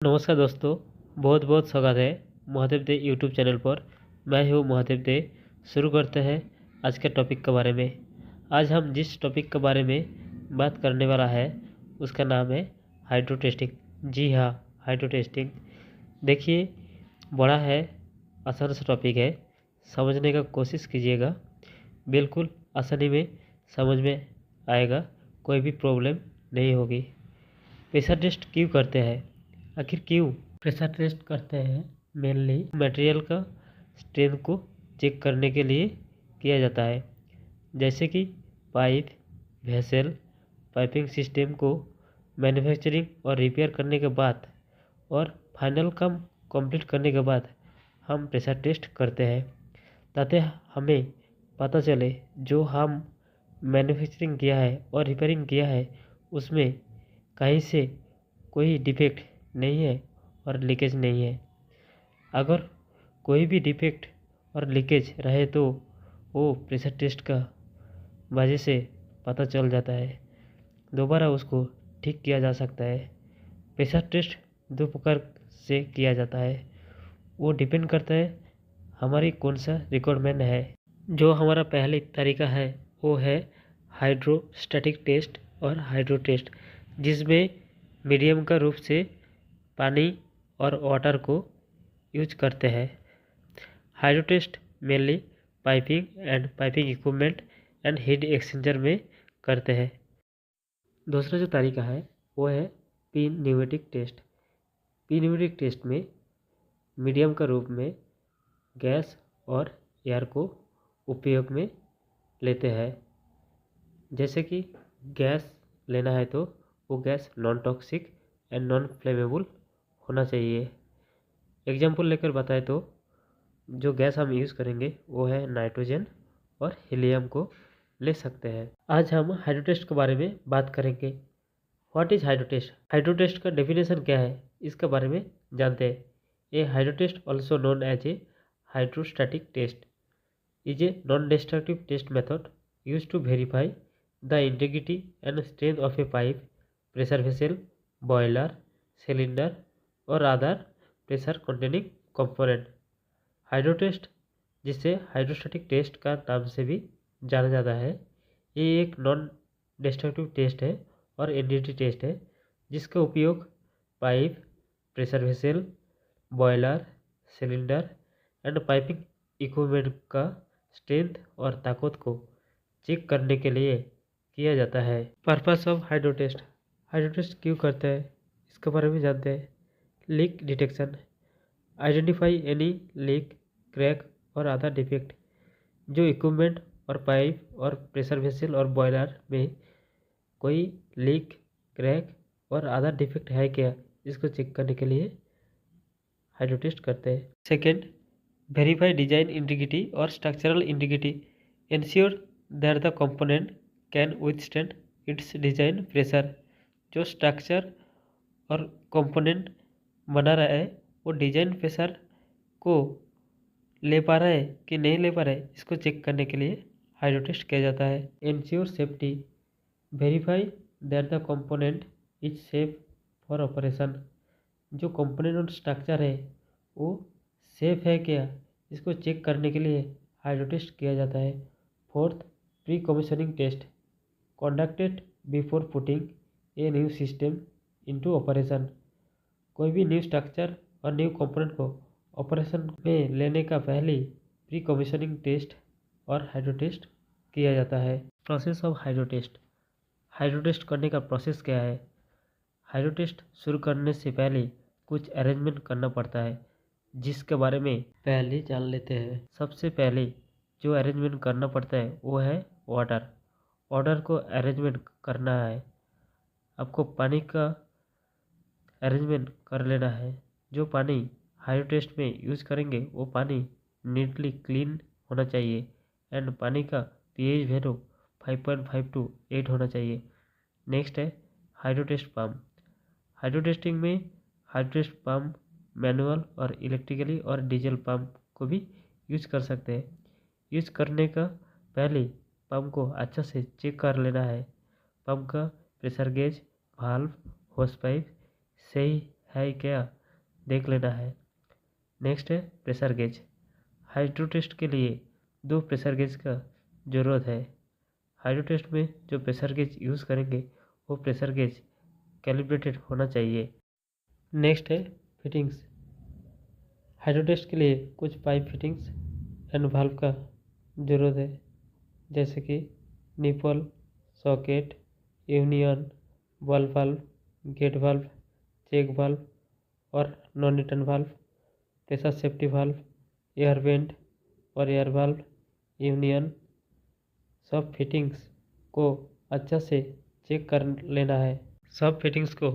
नमस्कार दोस्तों, बहुत बहुत स्वागत है महादेव दे यूट्यूब चैनल पर। मैं हूँ महादेव दे। शुरू करते हैं आज के टॉपिक के बारे में। आज हम जिस टॉपिक के बारे में बात करने वाला है उसका नाम है हाइड्रो टेस्टिंग। जी हाँ, हाइड्रो टेस्टिंग। देखिए, बड़ा है, आसान सा टॉपिक है, समझने का कोशिश कीजिएगा। बिल्कुल आसानी में समझ में आएगा, कोई भी प्रॉब्लम नहीं होगी। प्रेशर टेस्ट क्यों करते हैं? आखिर क्यों प्रेशर टेस्ट करते हैं? मेनली मटेरियल का स्ट्रेंथ को चेक करने के लिए किया जाता है। जैसे कि पाइप, वेसल, पाइपिंग सिस्टम को मैन्युफैक्चरिंग और रिपेयर करने के बाद और फाइनल काम कंप्लीट करने के बाद हम प्रेशर टेस्ट करते हैं, ताकि हमें पता चले जो हम मैन्युफैक्चरिंग किया है और रिपेयरिंग किया है उसमें कहीं से कोई डिफेक्ट नहीं है और लीकेज नहीं है। अगर कोई भी डिफेक्ट और लीकेज रहे तो वो प्रेशर टेस्ट का वजह से पता चल जाता है, दोबारा उसको ठीक किया जा सकता है। प्रेशर टेस्ट दो प्रकार से किया जाता है, वो डिपेंड करता है हमारी कौन सा रिक्वायरमेंट है। जो हमारा पहले तरीका है वो है हाइड्रोस्टैटिक टेस्ट और हाइड्रो टेस्ट, जिसमें मीडियम का रूप से पानी और वाटर को यूज करते हैं। Hydro test mainly piping and piping equipment and heat exchanger में करते हैं। दूसरा जो तरीका है वो है पी टेस्ट। पी टेस्ट में मीडियम का रूप में गैस और एयर को उपयोग में लेते हैं। जैसे कि गैस लेना है तो वो gas non toxic and non flammable होना चाहिए। एग्जाम्पल लेकर बताए तो जो गैस हम यूज़ करेंगे वो है नाइट्रोजन और हीलियम को ले सकते हैं। आज हम हाइड्रो टेस्ट के बारे में बात करेंगे। What is hydro test? Hydro test का डेफिनेशन क्या है इसके बारे में जानते हैं। A hydro test also known as a hydrostatic test is a non-destructive test method used to verify the integrity and strength of a pipe, pressure vessel, boiler, cylinder or other pressure containing component। Hydro test, जिसे hydrostatic test का नाम से भी जाना जाता है, ये एक नॉन डिस्ट्रक्टिव टेस्ट है और एनडीटी टेस्ट है, जिसका उपयोग pipe, pressure vessel, boiler, cylinder and piping equipment का स्ट्रेंथ और ताकत को चेक करने के लिए किया जाता है। Purpose of hydro test. Hydro test क्यों करते हैं इसके बारे में जानते हैं। Leak detection, identify any leak, crack और अदर डिफेक्ट। जो इक्विपमेंट और पाइप और प्रेशर वेसल और बॉयलर में कोई लीक, क्रैक और अदर डिफेक्ट है क्या, इसको चेक करने के लिए हाइड्रो टेस्ट करते हैं। Second, verify design integrity or structural integrity, ensure that the component can withstand its design pressure। जो स्ट्रक्चर और कंपोनेंट बना रहा है वो डिजाइन प्रेशर को ले पा रहा है कि नहीं ले पा रहा है, इसको चेक करने के लिए हाइड्रो टेस्ट किया जाता है। Ensure safety, verify that the component is safe for operation. जो कंपोनेंट और स्ट्रक्चर है वो सेफ है क्या, इसको चेक करने के लिए हाइड्रो टेस्ट किया जाता है। Fourth, pre commissioning test, conducted before putting a new system into operation. कोई भी न्यू स्ट्रक्चर और न्यू कंपोनेंट को ऑपरेशन में लेने का पहले प्री कमीशनिंग टेस्ट और हाइड्रो टेस्ट किया जाता है। Process of hydro test. Hydro test करने का प्रोसेस क्या है? हाइड्रो टेस्ट शुरू करने से पहले कुछ अरेंजमेंट करना पड़ता है, जिसके बारे में पहले जान लेते हैं। सबसे पहले जो अरेंजमेंट करना पड़ता है वो है वाटर। वाटर को अरेंजमेंट करना है, आपको पानी का अरेंजमेंट कर लेना है। जो पानी हाइड्रो टेस्ट में यूज़ करेंगे वो पानी नीटली क्लीन होना चाहिए एंड पानी का पीएच वैल्यू 5.5 to 8 होना चाहिए। नेक्स्ट है hydro test pump. Hydro testing में हाइड्रो टेस्ट पम्प मैनुअल और इलेक्ट्रिकली और डीजल पंप को भी यूज कर सकते हैं। यूज करने का पहले पंप को अच्छा से चेक कर लेना है। पंप का प्रेशर गेज, वाल्व, होस पाइप सही है क्या देख लेना है। नेक्स्ट है प्रेशर गेज। हाइड्रो टेस्ट के लिए 2 प्रेशर गेज का ज़रूरत है। हाइड्रो टेस्ट में जो प्रेशर गेज यूज़ करेंगे वो प्रेशर गेज कैलिब्रेटेड होना चाहिए। नेक्स्ट है फिटिंग्स। हाइड्रो टेस्ट के लिए कुछ पाइप फिटिंग्स एंड वाल्व का ज़रूरत है, जैसे कि nipple, socket, union, ball valve, gate valve, check valve और non return valve, pressure safety valve, air vent और एयर वाल्व, यूनियन। सब फिटिंग्स को अच्छा से चेक कर लेना है। सब फिटिंग्स को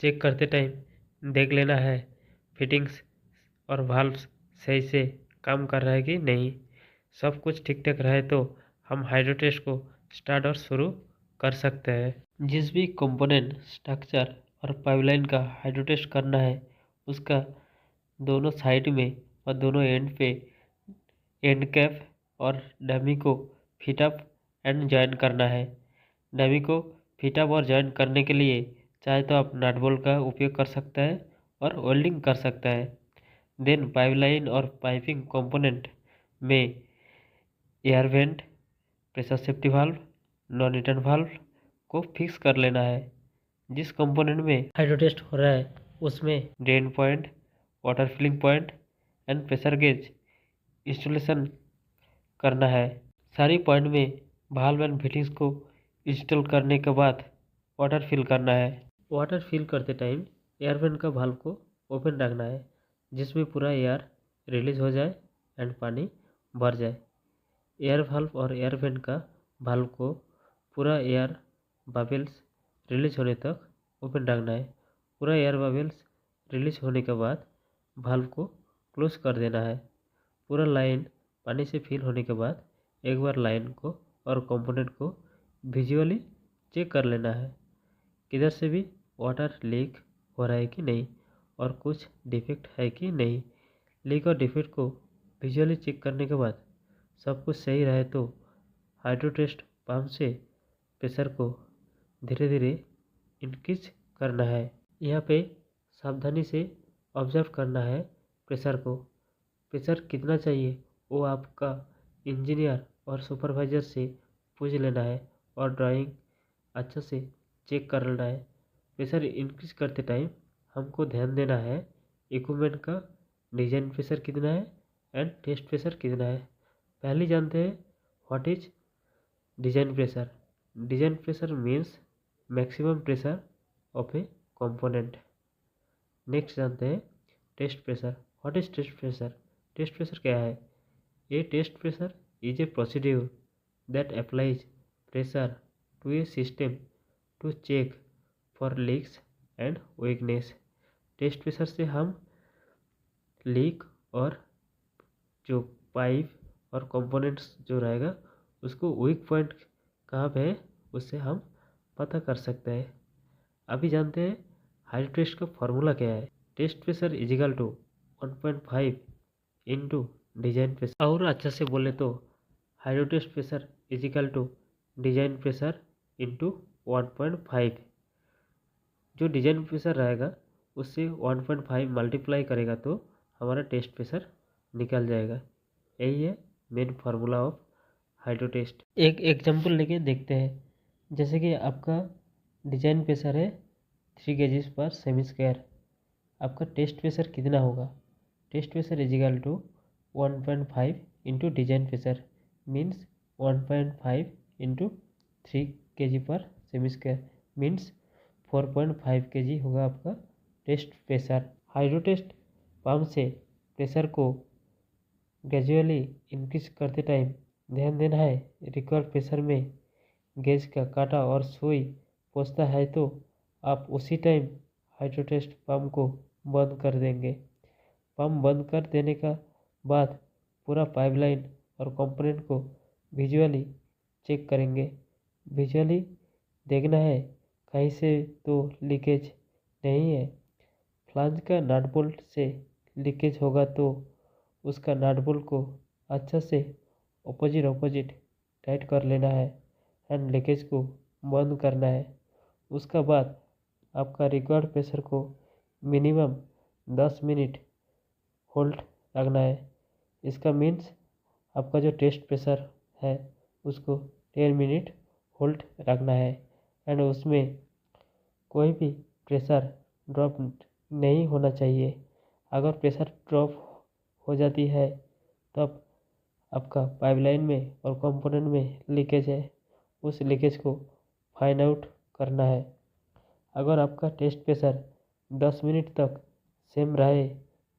चेक करते टाइम देख लेना है फिटिंग्स और वाल्व्स सही से काम कर रहा है कि नहीं। सब कुछ ठीक ठाक रहे तो हम हाइड्रो टेस्ट को स्टार्ट और शुरू कर सकते हैं। जिस भी कंपोनेंट, स्ट्रक्चर और पाइपलाइन का हाइड्रो टेस्ट करना है उसका दोनों साइड में और दोनों एंड पे एंड कैप और डमी को फिट अप एंड जॉइन करना है। डमी को फिट अप और जॉइन करने के लिए चाहे तो आप नट बोल्ट का उपयोग कर सकता है और वेल्डिंग कर सकता है। देन पाइपलाइन और पाइपिंग कंपोनेंट में air vent, pressure safety valve, non return valve को फिक्स कर लेना है। जिस कंपोनेंट में हाइड्रो टेस्ट हो रहा है उसमें drain point, water filling point and pressure gauge installation करना है। सारी पॉइंट में वाल्व एंड फिटिंग्स को इंस्टॉल करने के बाद वाटर फिल करना है। वाटर फिल करते टाइम एयर वेंट का वाल्व को ओपन रखना है, जिसमें पूरा एयर रिलीज हो जाए एंड पानी भर जाए। एयर वाल्व और एयर वेंट का वाल्व को पूरा एयर बबल्स रिलीज होने तक ओपन रखना है। पूरा एयर बबल्स रिलीज होने के बाद वाल्व को क्लोज कर देना है। पूरा लाइन पानी से फिल होने के बाद एक बार लाइन को और कंपोनेंट को विजुअली चेक कर लेना है, किधर से भी वाटर लीक हो रहा है कि नहीं और कुछ डिफेक्ट है कि नहीं। लीक और डिफेक्ट को विजुअली चेक करने के बाद सब कुछ सही रहे तो हाइड्रो टेस्ट पंप से प्रेशर को धीरे धीरे इंक्रीज करना है। यहाँ पे सावधानी से ऑब्जर्व करना है प्रेशर को। प्रेशर कितना चाहिए वो आपका इंजीनियर और सुपरवाइज़र से पूछ लेना है और ड्राइंग अच्छा से चेक कर लेना है। प्रेशर इंक्रीज करते टाइम हमको ध्यान देना है इक्विपमेंट का डिजाइन प्रेशर कितना है एंड टेस्ट प्रेशर कितना है। पहले जानते हैं what is design pressure. Design pressure means maximum pressure of a component. Next जानते हैं test pressure. What is test pressure. Test pressure क्या है। A test pressure is a procedure that applies pressure to a system to check for leaks and weakness. Test pressure से हम leak और जो pipe और components जो रहेगा उसको वीक पॉइंट कहाँ पे है उससे हम पता कर सकते हैं। अभी जानते हैं हाइड्रो टेस्ट का फॉर्मूला क्या है। Test pressure is equal to 1.5 into design pressure. और अच्छा से बोले तो hydro test pressure is equal to design pressure into 1.5। जो डिजाइन प्रेशर रहेगा उससे 1.5 मल्टीप्लाई करेगा तो हमारा टेस्ट प्रेशर निकल जाएगा। यही है main formula of hydro test. एक एग्जांपल लेके देखते हैं। जैसे कि आपका डिजाइन प्रेशर है 3 kg पर सेमी स्क्वायर। आपका टेस्ट प्रेशर कितना होगा। Test pressure is equal to 1.5 into design pressure means 1.5 into 3 kg पर सेमी स्क्वायर मीन्स 4.5 kg होगा आपका test pressure. Hydro test pump से प्रेशर को ग्रेजुअली इंक्रीज करते टाइम ध्यान देना है रिक्वायर्ड प्रेशर में गेज का कांटा और सुई पहुंचता है तो आप उसी टाइम हाइड्रो टेस्ट पंप को बंद कर देंगे। पंप बंद कर देने का बाद पूरा पाइपलाइन और कंपोनेंट को विजुअली चेक करेंगे। विजुअली देखना है कहीं से तो लीकेज नहीं है। फ्लांज का नट बोल्ट से लीकेज होगा तो उसका नट बोल्ट को अच्छा से अपोजिट टाइट कर लेना है एंड लीकेज को बंद करना है। उसका बाद आपका रिक्वायर्ड प्रेशर को मिनिमम 10 मिनट होल्ड रखना है। इसका मीन्स आपका जो टेस्ट प्रेशर है उसको 10 मिनट होल्ड रखना है एंड उसमें कोई भी प्रेशर ड्रॉप नहीं होना चाहिए। अगर प्रेशर ड्रॉप हो जाती है तब आपका पाइपलाइन में और कंपोनेंट में लीकेज है, उस लीकेज को फाइंड आउट करना है। अगर आपका टेस्ट प्रेशर 10 मिनट तक सेम रहे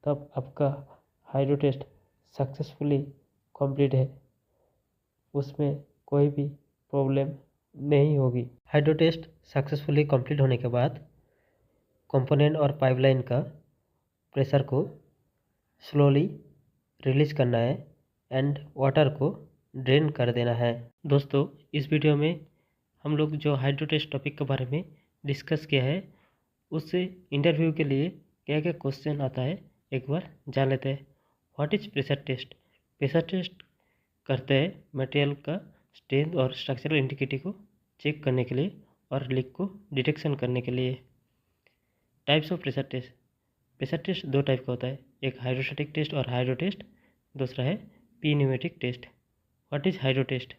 तब आपका हाइड्रो टेस्ट सक्सेसफुली कंप्लीट है, उसमें कोई भी प्रॉब्लम नहीं होगी। हाइड्रो टेस्ट सक्सेसफुली कंप्लीट होने के बाद कंपोनेंट और पाइपलाइन का प्रेशर को स्लोली रिलीज करना है एंड वाटर को ड्रेन कर देना है। दोस्तों, इस वीडियो में हम लोग जो हाइड्रो टेस्ट टॉपिक के बारे में डिस्कस किया है उससे इंटरव्यू के लिए क्या क्या क्वेश्चन आता है एक बार जान लेते हैं। What is pressure test? Pressure test करते हैं मटेरियल का स्ट्रेंथ और स्ट्रक्चरल इंटीग्रिटी को चेक करने के लिए और लीक को डिटेक्शन करने के लिए। Types of pressure test. Pressure test दो टाइप का होता है, एक हाइड्रोस्टैटिक टेस्ट और हाइड्रो टेस्ट, दूसरा है pneumatic test. What is hydro test?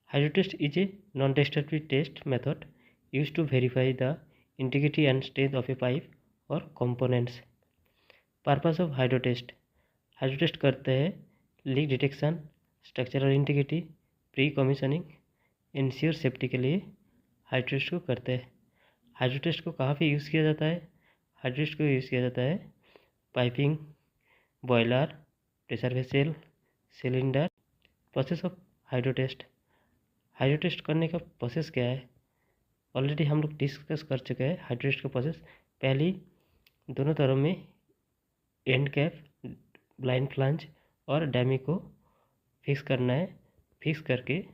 Hydro test is a non destructive test method used to verify the integrity and strength of a pipe or components. Purpose of hydro test. Hydro test करते हैं leak detection, structural integrity, pre commissioning, ensure safety के लिए hydro test को करते हैं। Hydro test को कहाँ पे यूज़ किया जाता है? हाइड्रो टेस्ट को यूज़ किया जाता है piping, boiler, pressure vessel, cylinder. Process of hydro test. Hydro test करने का प्रोसेस क्या है ऑलरेडी हम लोग डिस्कस कर चुके हैं। हाइड्रो टेस्ट का प्रोसेस पहली दोनों तरफ में एंड कैप, ब्लाइंड फ्लांज और डैमी को फिक्स करना है। फिक्स करके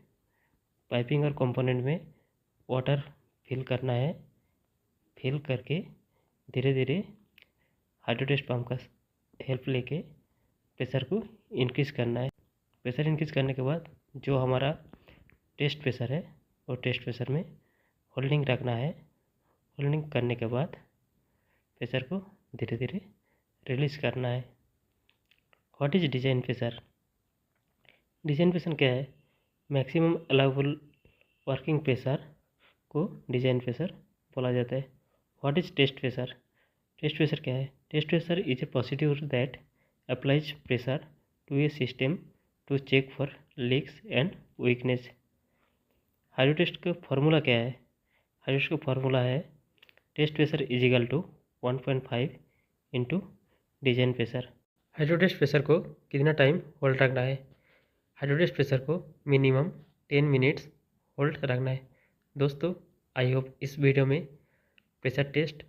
पाइपिंग और कंपोनेंट में वाटर फिल करना है। फिल करके धीरे धीरे हाइड्रो टेस्ट पंप का हेल्प लेके प्रेशर को इंक्रीज़ करना है। प्रेशर इंक्रीज़ करने के बाद जो हमारा टेस्ट प्रेशर है वो टेस्ट प्रेशर में होल्डिंग रखना है। होल्डिंग करने के बाद प्रेशर को धीरे धीरे रिलीज करना है। What is design pressure? Design pressure क्या है? मैक्सिमम अलाउबल वर्किंग प्रेशर को डिजाइन प्रेशर बोला जाता है। What is test pressure? Test pressure क्या है? Test pressure is a procedure that applies pressure to a system to check for leaks and weakness. Hydro test का formula क्या है? Hydro test का फॉर्मूला है test pressure is equal to 1.5 into design pressure. Hydro test pressure को कितना time hold रखना है? Hydro test pressure को मिनिमम 10 मिनट्स होल्ड रखना है। दोस्तों, आई होप इस वीडियो में pressure test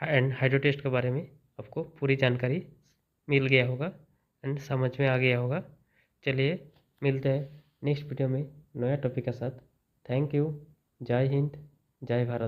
and hydro test के बारे में आपको पूरी जानकारी मिल गया होगा एंड समझ में आ गया होगा। चलिए मिलते हैं नेक्स्ट वीडियो में नया टॉपिक के साथ। Thank you. जय हिंद, जय भारत।